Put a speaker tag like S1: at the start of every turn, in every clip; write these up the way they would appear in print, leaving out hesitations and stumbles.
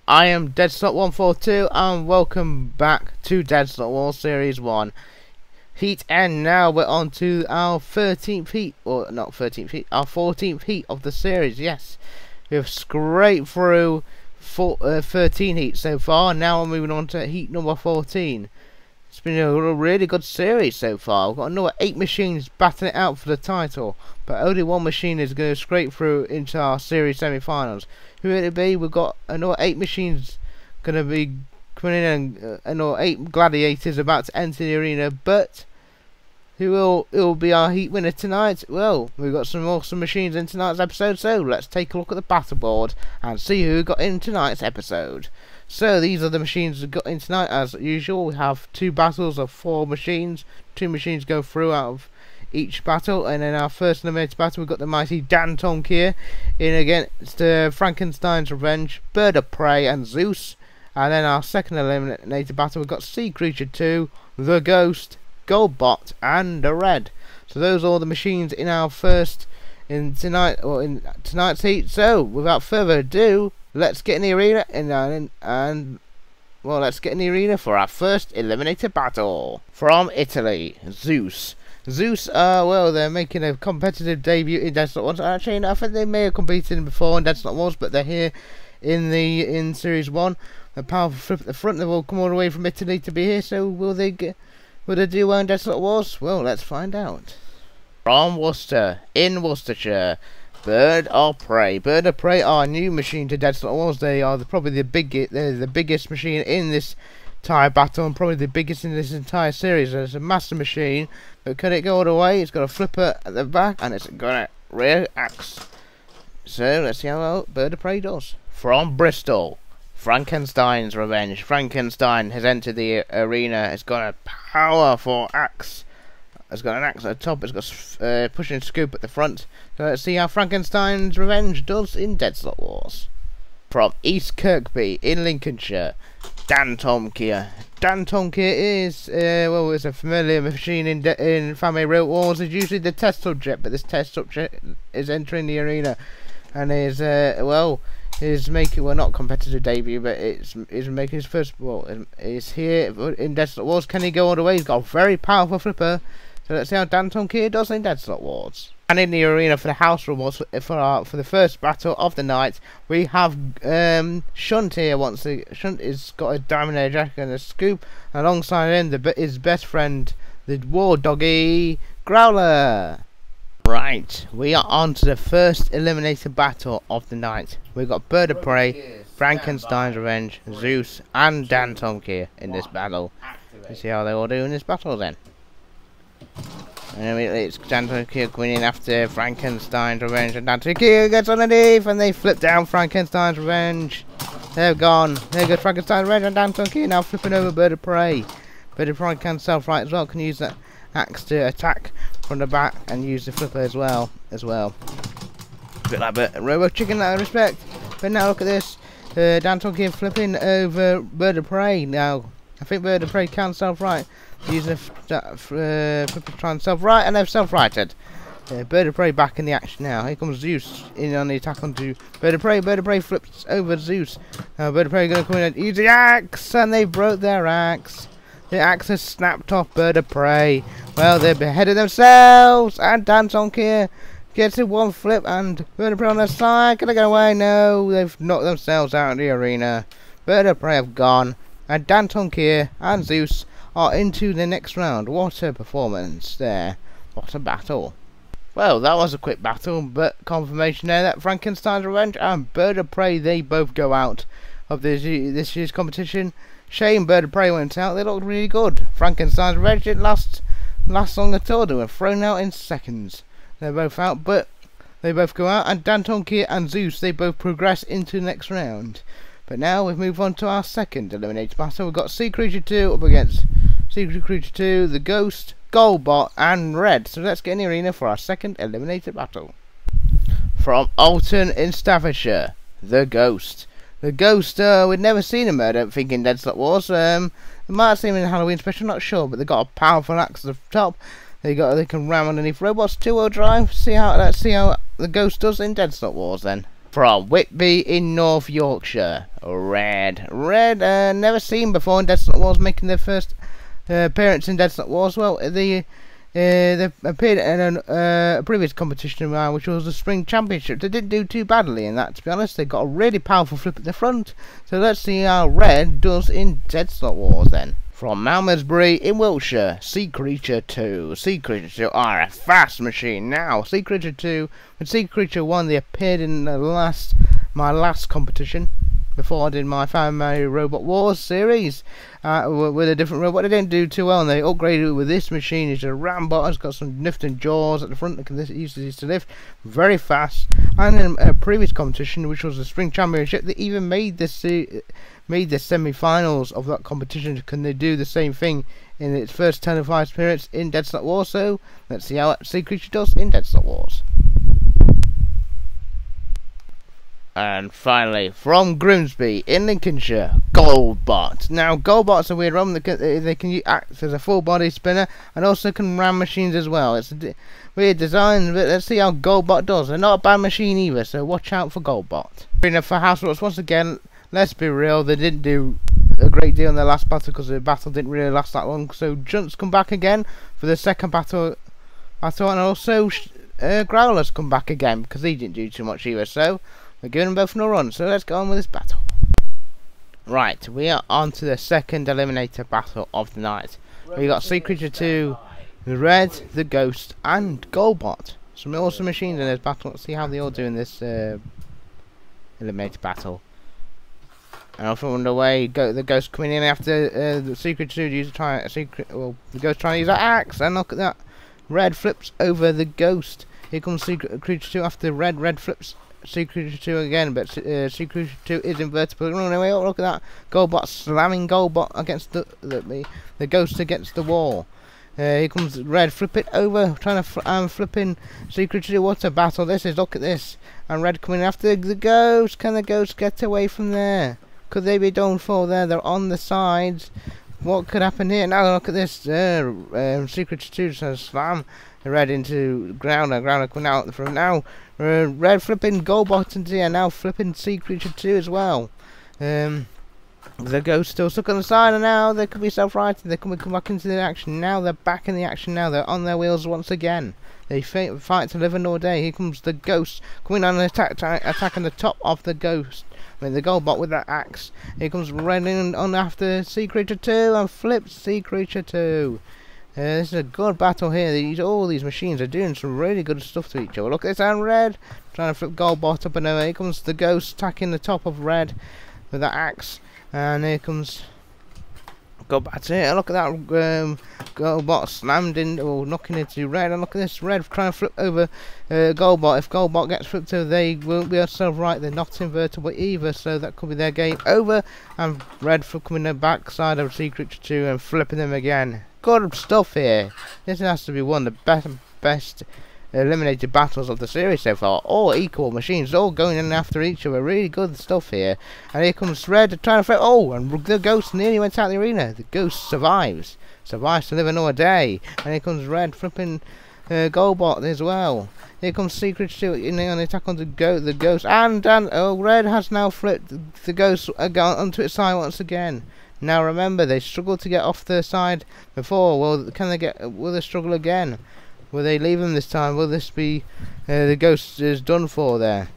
S1: I am Deadsalot 142 and welcome back to Deadsalot War Series 1 Heat, and now we're on to our 13th heat, or not 13th heat, our 14th heat of the series. Yes, we've scraped through 13 heats so far. Now we're moving on to heat number 14. It's been a really good series so far. We've got another 8 machines battling it out for the title, but only one machine is going to scrape through into our series semi-finals. Who will it be? We've got another 8 machines going to be coming in, and another 8 gladiators about to enter the arena. But who will be our heat winner tonight? Well, we've got some awesome machines in tonight's episode, so let's take a look at the battle board and see who got in tonight's episode. So these are the machines that got in tonight. As usual, we have 2 battles of 4 machines. 2 machines go through out of each battle, and in our first eliminated battle we've got the mighty Dantomkia in against Frankensteins Revenge, Bird of Prey and Zeus. And then our second eliminated battle we've got Sea Creature 2, the Ghost, Goldbot and the Red. So those are all the machines in our in tonight's heat. So without further ado, let's get in the arena let's get in the arena for our first eliminated battle. From Italy, Zeus. Well, they're making a competitive debut in Deadsalot Wars. Actually, I think they may have competed before in Deadsalot Wars, but they're here in Series 1. A powerful flip at the front. They've all come all the way from Italy to be here. So will they do well in Deadsalot Wars? Well, let's find out. From Worcester, in Worcestershire, Bird of Prey. Bird of Prey are a new machine to Deadsalot Wars. They are probably the biggest machine in this entire battle, and probably the biggest in this entire series. It's a massive machine, but can it go all the way? It's got a flipper at the back, and it's got a rear axe. So let's see how well Bird of Prey does. From Bristol, Frankensteins Revenge. Frankenstein has entered the arena. It's got a powerful axe. It's got an axe at the top. It's got pushing scoop at the front. So let's see how Frankenstein's Revenge does in Deadsalot Wars. From East Kirkby in Lincolnshire, Dantomkia. Dantomkia is it's a familiar machine in Family Real Wars. It's usually the test subject, but this test subject is entering the arena and is making, well, not competitive debut, but is making his first. Is here in Deadsalot Wars. Can he go all the way? He's got a very powerful flipper. So let's see how Dantomkia does in Deadsalot Wars. And in the arena for the house rules for the first battle of the night, we have Shunt here. Shunt has got a diamond jacket and a scoop. Alongside him, his best friend, the war doggy Growler. Right, we are on to the first eliminated battle of the night. We've got Bird of Prey, Frankenstein's Revenge, Zeus, and Dantomkia in this battle. Let's see how they all do in this battle then. And it's Dantomkia coming in after Frankenstein's Revenge, and Dantomkia gets underneath and they flip down Frankenstein's Revenge. They're gone. There goes Frankenstein's Revenge, and Dantomkia now flipping over Bird of Prey. Bird of Prey can self-right as well, can use that axe to attack from the back and use the flipper as well. A bit like a Robo Chicken in that respect. But now look at this. Dantomkia flipping over Bird of Prey now. I think Bird of Prey can self-right. Using flipper to try and self-right, and they've self-righted. Bird of Prey back in the action now. Here comes Zeus in on the attack onto Bird of Prey. Bird of Prey flips over Zeus. Now Bird of Prey going to come in and use the axe, and they broke their axe. The axe has snapped off Bird of Prey. Well, they've beheaded themselves, and Dantomkia gets in one flip, and Bird of Prey on their side. Can they get away? No, they've knocked themselves out of the arena. Bird of Prey have gone, and Dantomkia and Zeus are into the next round. What a performance there. What a battle. Well, that was a quick battle, but confirmation there that Frankenstein's Revenge and Bird of Prey, they both go out of this year's competition. Shame Bird of Prey went out. They looked really good. Frankenstein's Revenge didn't last long at all. They were thrown out in seconds. They're both out, but they both go out, and Dantomkia and Zeus, they both progress into the next round. But now we move on to our second eliminated battle. We've got Sea Creature 2 up against Sea Creature 2, the Ghost, Goldbot and Red. So let's get in the arena for our second eliminated battle. From Alton in Staffordshire, the Ghost. The Ghost, we'd never seen him, I don't think, in Deadsalot Wars. They might have seen him in Halloween Special, not sure, but they've got a powerful axe at the top. They can ram underneath robots, 2-wheel drive. Let's see how the Ghost does in Deadsalot Wars then. From Whitby in North Yorkshire, Red. Never seen before in Deadsalot Wars, making their first appearance in Deadsalot Wars. Well, they appeared in a previous competition of mine, which was the Spring Championship. They didn't do too badly in that, to be honest. They got a really powerful flip at the front. So let's see how Red does in Deadsalot Wars then. From Malmesbury in Wiltshire, Sea Creature 2. Sea Creature 2 are a fast machine now. Sea Creature 2, when Sea Creature 1, they appeared in my last competition before I did my Family Robot Wars series with a different robot. They didn't do too well, and they upgraded it with this machine. It's a Rambot. It's got some lifting jaws at the front that can use these to lift very fast. And in a previous competition, which was the Spring Championship, they even made the semi-finals of that competition. Can they do the same thing in its first televised appearance in Deadsalot Wars? So let's see how Sea Creature does in Deadsalot Wars. And finally, from Grimsby in Lincolnshire, Goldbot. Now, Goldbot's a weird one. They can act as a full body spinner and also can ram machines as well. It's a weird design, but let's see how Goldbot does. They're not a bad machine either, so watch out for Goldbot. For Houseworks, once again, let's be real, they didn't do a great deal in their last battle because the battle didn't really last that long. So Junts come back again for the second battle, and also Growlers come back again because he didn't do too much either. So we're giving them both a run. So let's go on with this battle. Right, we are on to the second eliminator battle of the night. We got Sea Creature 2, the Red, the Ghost, and Goldbot. Some awesome machines in this battle. Let's see how they all do in this eliminator battle. And off on the way, the Ghost coming in after the Sea Creature 2 use the Ghost trying to use that axe, and look at that. Red flips over the Ghost. Here comes Sea Creature 2 after Red flips Sea Creature 2 again, but Sea Creature 2 is invertible. Anyway, oh, look at that. Goldbot slamming Goldbot against the Ghost against the wall. Here comes Red, flip it over, trying to flipping Sea Creature 2. What a battle this is, look at this. And Red coming after the Ghost. Can the Ghost get away from there? Could they be done for there? They're on the sides. What could happen here? Now look at this. Sea Creature 2 says slam Red into Grounder. Grounder coming out from now. Red flipping Goldbot into here. Now flipping Sea Creature 2 as well. The Ghost still stuck on the side, and now they could be self-righted. They can come back into the action. Now they're back in the action. Now they're on their wheels once again. They fight to live another day. Here comes the Ghost coming on and attacking the top of the Ghost. I mean, the Goldbot with that axe. Here comes Red in on after Sea Creature 2 and flips Sea Creature 2. This is a good battle here. All these machines are doing some really good stuff to each other. Look at this, and Red trying to flip Goldbot up and over. Here comes the Ghost attacking the top of Red with that axe. And here comes Goldbot here. Look at that. Goldbot slammed in, or knocking into Red. And look at this, Red trying to flip over Goldbot. If Goldbot gets flipped over, they won't be able to self-right. They're not invertible either, so that could be their game over. And Red coming the back side of Sea Creature 2 and flipping them again. Good stuff here. This has to be one of the best eliminated battles of the series so far. All equal machines, all going in after each other. Really good stuff here. And here comes Red trying to flip. Oh, and the Ghost nearly went out of the arena. The Ghost survives to live another day. And here comes Red flipping Goldbot as well. Here comes Sea Creature 2 in the attack on the Ghost. And Red has now flipped the Ghost onto its side once again. Now remember, they struggled to get off the side before. Well, will they struggle again? Will they leave them this time? Will this be the Ghost is done for there?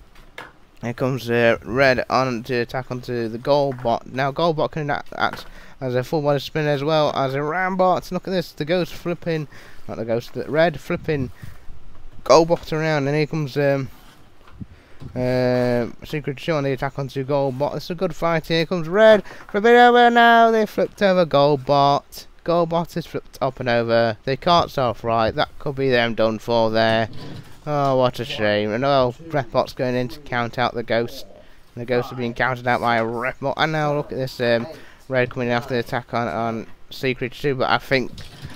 S1: Here comes Red on to attack onto the Goldbot. Now Goldbot can act as a full body spinner as well as a Rambot. Look at this, the Ghost flipping, not the Ghost, the Red flipping Goldbot around, and here comes Secret Show on the attack onto Goldbot. It's a good fight. Here comes Red flipping over. Now they flipped over Goldbot. Goldbot is flipped up and over. They can't self-right. That could be them done for there. Oh, what a shame. And oh, Repbot's going in to count out the Ghost. The Ghost is being counted out by Repbot. And now look at this Red coming in after the attack on Sea Creature 2. But I think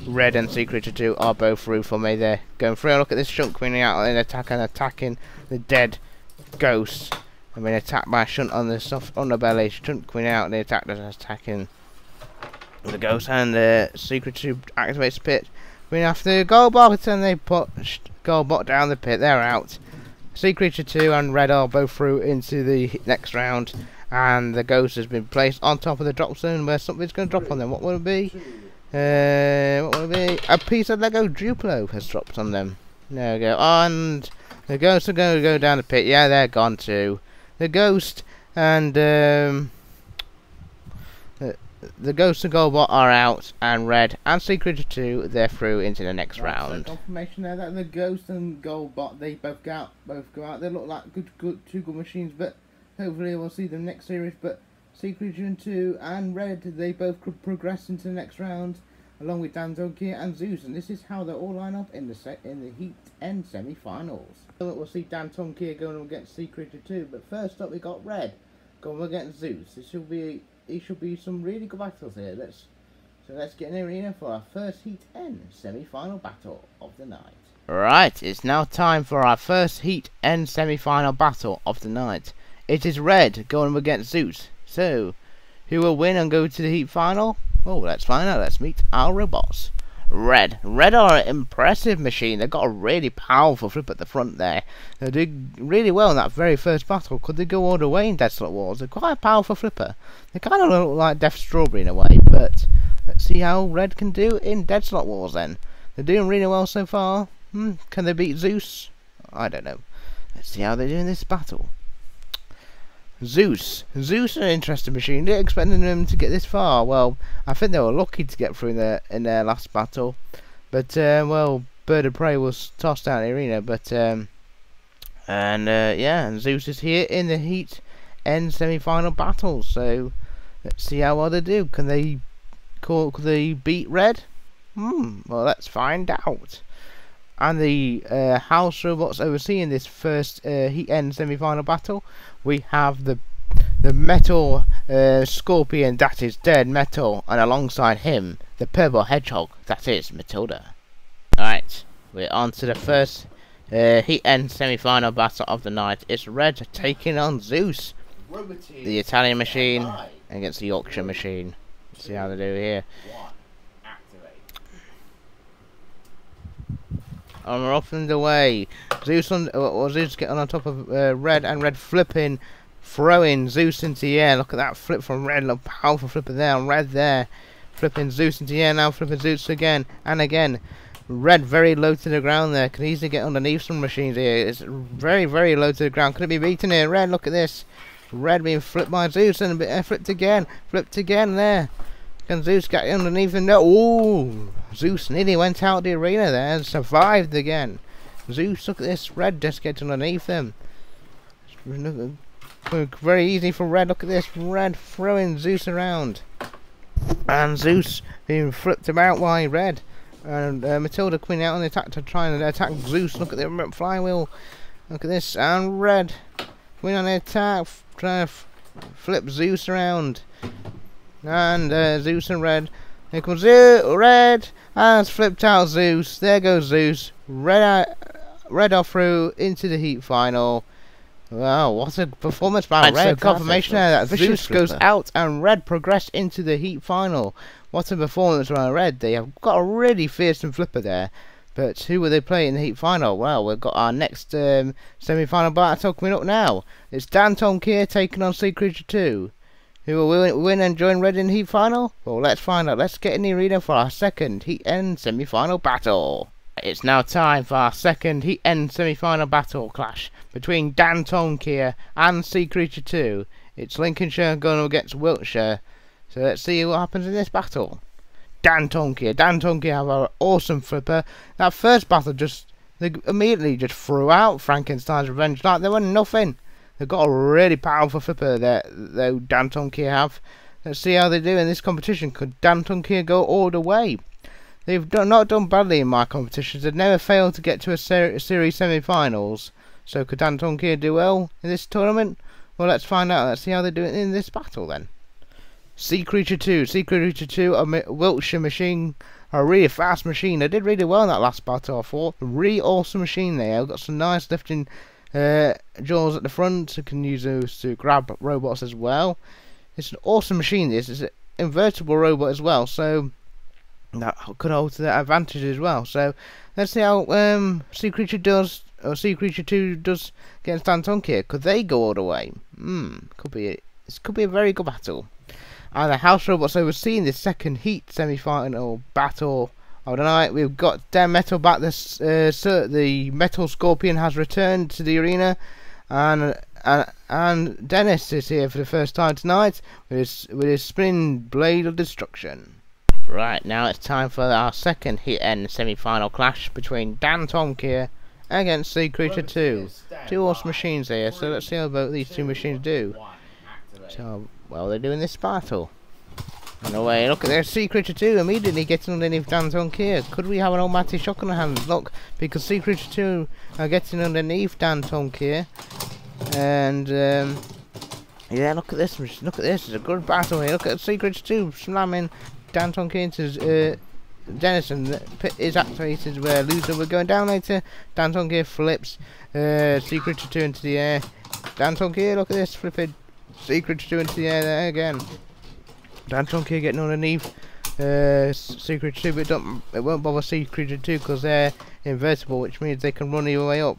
S1: Red and Sea Creature 2 are both through for me. They're going through. Look at this Shunt coming out in attack and attacking the dead Ghost. I've been attacked by a Shunt on the soft underbelly. Shunt coming out and the attack is attacking the Ghost, and the Secret 2 activates pit. Going after Goldbot, and they put Goldbot down the pit. They're out. Sea Creature 2 and Red are both through into the next round, and the ghost has been placed on top of the drop zone where something's going to drop on them. What will it be? What will it be? A piece of Lego Duplo has dropped on them. There we go. And the ghosts are going to go down the pit. Yeah, they're gone too. The ghost and the ghost and Goldbot are out, and Red and Sea Creature 2 they're through into the next round.
S2: So confirmation there that the ghost and Goldbot they both go out. They look like two good machines, but hopefully we'll see them next series. But Sea Creature 2 and Red they both could progress into the next round, along with Dantomkia and Zeus, and this is how they all line up in the Heat N semi-finals. We'll see Dantomkia going up against Sea Creature 2, but first up we got Red going up against Zeus. It should be some really good battles here. Let's get in the arena for our first Heat N semi-final battle of the night.
S1: Right, it's now time for our first Heat N semi-final battle of the night. It is Red going up against Zeus. So, who will win and go to the Heat final? Oh, let's find out. Let's meet our robots. Red are an impressive machine. They've got a really powerful flip at the front there. They did really well in that very first battle. Could they go all the way in Deadsalot Wars? They're quite a powerful flipper. They kind of look like Death Strawberry in a way, but let's see how Red can do in Deadsalot Wars then. They're doing really well so far. Can they beat Zeus? I don't know. Let's see how they do in this battle. Zeus, an interesting machine. Didn't expect them to get this far. Well, I think they were lucky to get through in their last battle, but well, Bird of Prey was tossed out of the arena. But yeah, and Zeus is here in the Heat N semi-final battle. So let's see how well they do. Can they beat Red? Well, let's find out. And the house robots overseeing this first Heat N semi-final battle, we have the metal scorpion, that is Dead Metal, and alongside him the purple hedgehog, that is Matilda. Alright, we're on to the first Heat N semi-final battle of the night. It's Red taking on Zeus, the Italian machine, against the Yorkshire machine. Let's see how they do here. And we're off and away. Zeus getting on top of Red, and Red flipping, throwing Zeus into the air. Look at that flip from Red. Look, powerful flipper there. And Red there, flipping Zeus into the air. Now flipping Zeus again and again. Red very low to the ground there. Can easily get underneath some machines here. It's very, very low to the ground. Could it be beaten here? Red, look at this. Red being flipped by Zeus and flipped again there. Can Zeus get underneath him? No. Ooh, Zeus nearly went out of the arena there and survived again. Zeus, look at this. Red just gets underneath him. Very easy for Red. Look at this. Red throwing Zeus around. And Zeus being flipped about by Red. And Matilda coming out on the attack to try and attack Zeus. Look at the flywheel. Look at this. And Red coming on the attack, trying to flip Zeus around. And Zeus and Red. Here comes Red, and it's flipped out Zeus. There goes Zeus. Red are through into the Heat final. Wow, what a performance by Red! So confirmation there that Zeus goes out and Red progressed into the Heat final. What a performance by Red! They have got a really fearsome flipper there. But who will they play in the Heat final? Well, we've got our next semi-final battle coming up now. It's Dantomkia taking on Sea Creature 2. Who will win and join Red in the Heat final? Well, let's find out. Let's get in the arena for our second Heat N semi-final battle. It's now time for our second Heat N semi-final battle clash between Dantomkia and Sea Creature 2. It's Lincolnshire going against Wiltshire. So let's see what happens in this battle. Dantomkia have an awesome flipper. That first battle they immediately just threw out Frankensteins Revenge like they were nothing. They've got a really powerful flipper there, though Dantomkia have. Let's see how they do in this competition. Could Dantomkia go all the way? They've not done badly in my competitions. They've never failed to get to a series semi-finals. So could Dantomkia do well in this tournament? Well, let's find out. Let's see how they do in this battle then. Sea Creature 2, a Wiltshire machine, a really fast machine. They did really well in that last battle, I thought. A really awesome machine there. Got some nice lifting jaws at the front. You can use those to grab robots as well. It's an awesome machine. It's an invertible robot as well, so that could hold to their advantage as well. So let's see how Sea Creature does Sea Creature 2 does against Dantomkia. Could they go all the way? This could be a very good battle. And the House Robots overseeing this second heat semi-final battle of the night. We've got Dan Metal back. The Metal Scorpion has returned to the arena, and Dennis is here for the first time tonight with his spinning blade of destruction. Right, now it's time for our second heat end semi-final clash between Dantomkia against Sea Creature 2. Two awesome machines here, so let's see how both these two machines do. So, well, they're doing this battle. In a way, look at their Sea Creature 2 immediately getting underneath Dantomkia. Could we have an automatic shock on our hands? Look, because Sea Creature 2 are getting underneath Dantomkia. And, yeah, look at this. Look at this. It's a good battle here. Look at Sea Creature 2 slamming Dantomkia into Dennis, and the pit is activated where loser we're going down later. Dantomkia flips Sea Creature 2 into the air. Dantomkia, look at this, flipping Sea Creature 2 into the air there again. Dantomkia getting underneath Sea Creature 2, but it won't bother Sea Creature 2 because they're invertible, which means they can run the way up.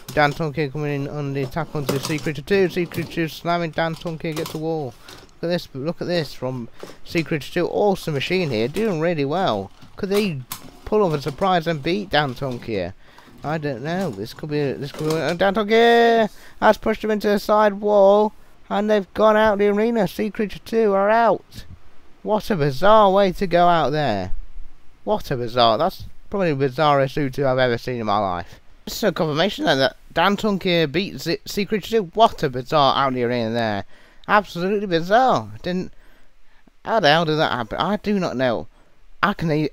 S1: Dantomkia coming in on the attack onto Sea Creature 2. Sea Creature 2 slamming Dantomkia against the wall. Look at this from Sea Creature 2. Awesome machine here, doing really well. Could they pull off a surprise and beat Dantomkia? I don't know. This could be Dantomkia has pushed him into the side wall, and they've gone out the arena. Sea Creature 2 are out. What a bizarre way to go out there. What a bizarre. That's probably the bizarrest U2 I've ever seen in my life. This is a confirmation then that Dantomkia beats Sea Creature 2. What a bizarre out the arena there. Absolutely bizarre. How the hell did that happen? I do not know. I can, to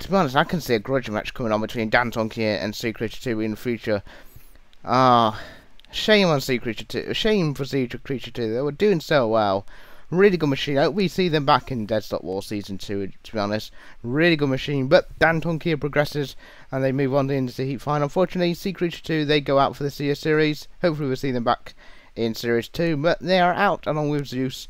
S1: be honest, I can see a grudge match coming on between Dantomkia and Sea Creature 2 in the future. Shame on Sea Creature 2. Shame for Sea Creature 2. They were doing so well. Really good machine. I hope we see them back in Deadsalot War Season 2, to be honest. Really good machine. But Dantomkia progresses and they move on into the heat final. Unfortunately, Sea Creature 2, they go out for the series. Hopefully we'll see them back in Series 2. But they are out along with Zeus.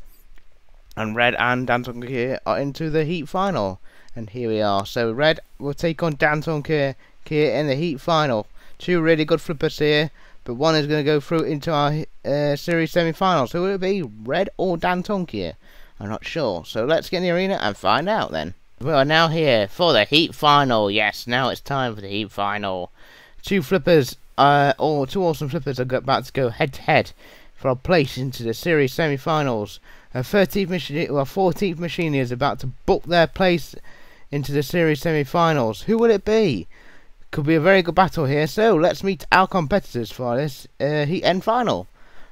S1: And Red and Dantomkia are into the heat final. And here we are. So Red will take on Dantomkia in the heat final. Two really good flippers here. But one is going to go through into our series semi-finals. Who will it be? Red or Dantomkia? I'm not sure. So let's get in the arena and find out then. We are now here for the heat final. Yes, now it's time for the heat final. Two flippers, or two awesome flippers are about to go head to head for a place into the series semi-finals. A 14th machine is about to book their place into the series semi-finals. Who will it be? Could be a very good battle here, so let's meet our competitors for this heat end final.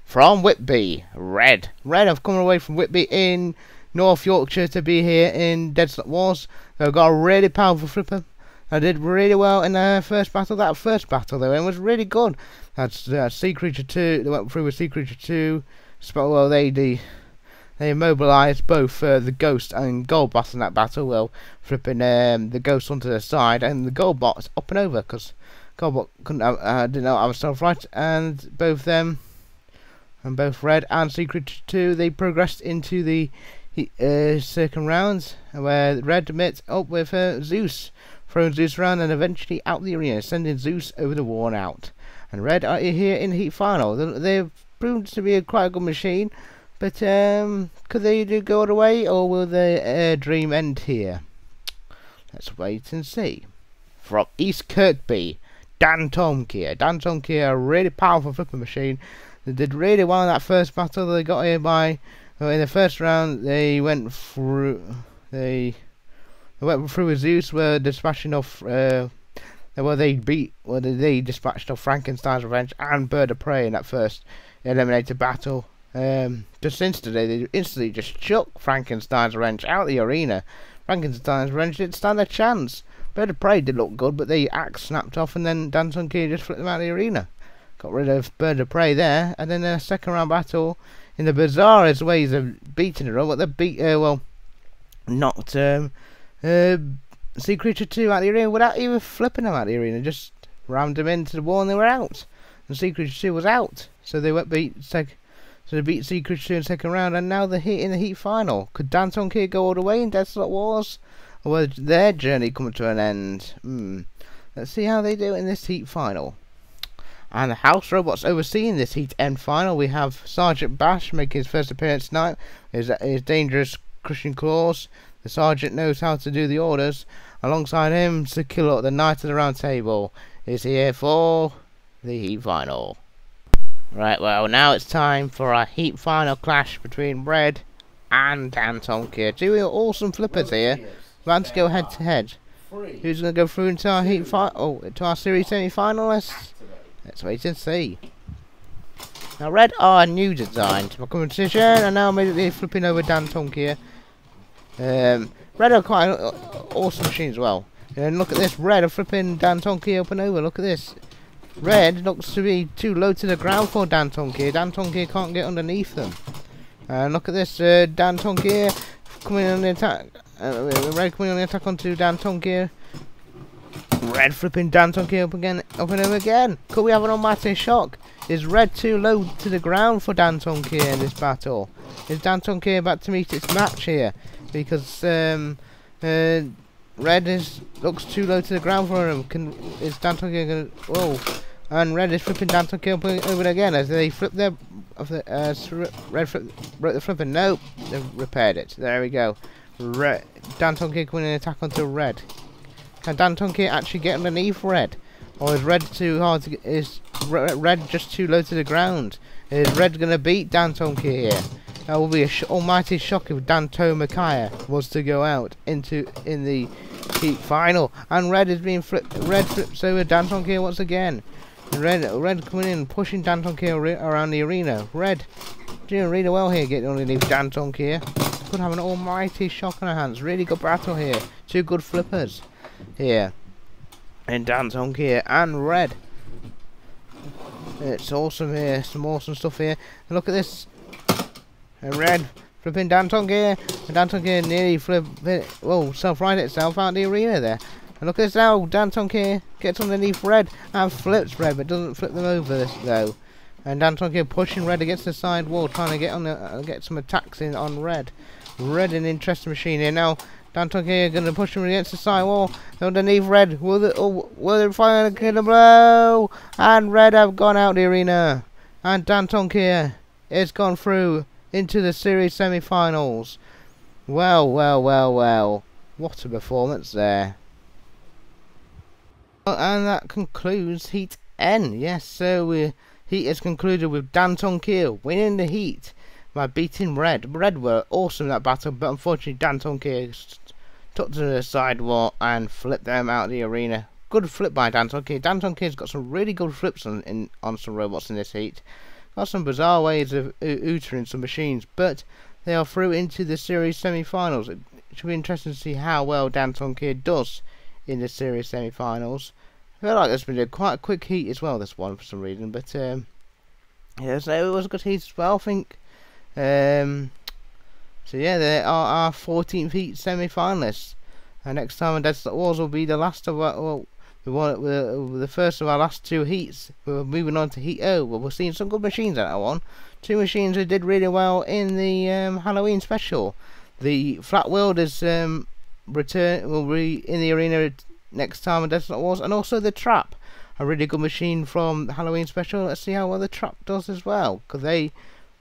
S1: From Whitby, Red. Red have come away from Whitby in North Yorkshire to be here in Deadsalot Wars. They've got a really powerful flipper. They did really well in their first battle. That first battle they went was really good. That's Sea Creature 2. They went through with Sea Creature 2. Well, they immobilised both the Ghost and Goldbot in that battle. Well, flipping the Ghost onto the side, and the Goldbot's up and over because Goldbot didn't know I was self right, and both them, and both Red and Sea Creature 2, they progressed into the second rounds, where Red met up with Zeus, throwing Zeus around and eventually out the arena, sending Zeus over the worn out. And Red are here in the heat final. They've proved to be quite a good machine. But could they go all the way, or will the dream end here? Let's wait and see. From East Kirkby, Dantomkia. Dantomkia, a really powerful flipper machine. They did really well in that first battle. They got here by in the first round. They went through. They went through with Zeus. Were dispatching off. They dispatched off Frankensteins Revenge and Bird of Prey in that first eliminated battle. Just instantly, they instantly just chuck Frankenstein's Revenge out of the arena. Frankenstein's Revenge didn't stand a chance. Bird of Prey did look good, but the axe snapped off, and then Dantomkia just flipped them out of the arena. Got rid of Bird of Prey there, and then in a second round battle, in the bizarrest ways of beating it up, but they beat, knocked Sea Creature 2 out of the arena without even flipping them out of the arena. Just rammed them into the wall and they were out. And Sea Creature 2 was out. So they went So they beat Sea Creature 2 in the second round, and now they're in the heat final. Could Dantomkia go all the way in Deadsalot Wars? Or will their journey come to an end? Let's see how they do in this heat final. And the house robots overseeing this Heat N final, we have Sergeant Bash making his first appearance tonight. His dangerous crushing claws. The sergeant knows how to do the orders. Alongside him, Zeus, the Knight of the Round Table, is here for the Heat final. Right, well, now it's time for our Heat final clash between Red and Dantomkia. Two awesome flippers here. About to go head to head. Who's going to go through into our Heat final? Oh, to our series semi-finalists? Let's wait and see. Now, Red are new design to my competition, and now immediately flipping over Dantomkia. Red are quite an awesome machine as well. And look at this, Red are flipping Dantomkia up and over. Look at this. Red looks to be too low to the ground for Dantomkia. Dantomkia can't get underneath them. And look at this, Dantomkia coming on the attack. Red coming on the attack onto Dantomkia. Red flipping Dantomkia up and over again. Could we have an almighty shock? Is Red too low to the ground for Dantomkia in this battle? Is Dantomkia about to meet its match here? Because Red looks too low to the ground for him. Is Dantomkia going to... Whoa. And Red is flipping Dantomkia up and over again as they flip their... Red broke the flipper. Nope. They've repaired it. There we go. Dantomkia coming in attack onto Red. Can Dantomkia actually get underneath Red? Or is Red too hard to get... Is Red just too low to the ground? Is Red going to beat Dantomkia here? That will be a almighty shock if Dantomkia was to go out in the Heat final. And Red is being flipped. Red flips over Dantomkia once again. Red coming in, pushing Dantomkia around the arena. Red doing really well here, getting underneath Dantomkia. Could have an almighty shock on our hands. Really good battle here. Two good flippers here. And Dantomkia and Red. It's awesome here. Some awesome stuff here. And look at this. And Red flipping Dantomkia. And Dantomkia nearly self-righted itself out of the arena there. And look at this now. Dantomkia gets underneath Red and flips Red, but doesn't flip them over this though. And Dantomkia pushing Red against the side wall, trying to get on get some attacks in on Red. Red an interesting machine here now. Dantomkia going to push him against the side wall. Underneath Red. Will they fire a killer blow? And Red have gone out the arena. And Dantomkia has gone through into the series semi-finals. Well. What a performance there. And that concludes Heat N. Yes, so Heat is concluded with Dantomkia winning the Heat by beating Red. Red were awesome in that battle, but unfortunately Dantomkia took to the side wall and flipped them out of the arena. Good flip by Dantomkia. Dantomkia's got some really good flips on some robots in this Heat. Got some bizarre ways of outering some machines, but they are through into the series semi-finals. It should be interesting to see how well Dantomkia does in the series semi-finals. I feel like this has been quite a quick Heat as well, this one, for some reason, but yeah, so it was a good Heat as well, I think. So yeah, there are our 14th Heat semi-finalists, and next time on Deadsalot Wars will be the last of our, the first of our last two Heats. We're moving on to Heat O. Well, we're seeing some good machines at that one. Two machines who did really well in the Halloween special. The Flat World is will be in the arena next time on Deadsalot Wars, and also the Trap, a really good machine from the Halloween special. Let's see how well the Trap does as well, because they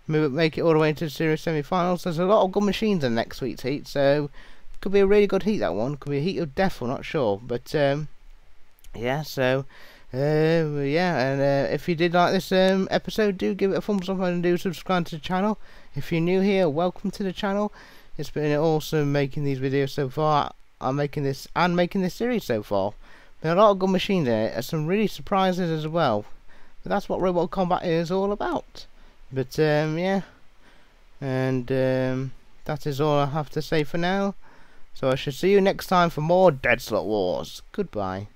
S1: make it all the way into the series semi-finals. There's a lot of good machines in next week's Heat, so it could be a really good Heat, that one. Could be a Heat of death, we're not sure, but yeah, so yeah, and if you did like this episode, do give it a thumbs up and do subscribe to the channel. If you're new here, welcome to the channel. It's been awesome making these videos so far. I'm making this series so far. There are a lot of good machines in it, and some really surprises as well. But that's what Robot Combat is all about. But yeah, and that is all I have to say for now. So I shall see you next time for more Deadsalot Wars. Goodbye.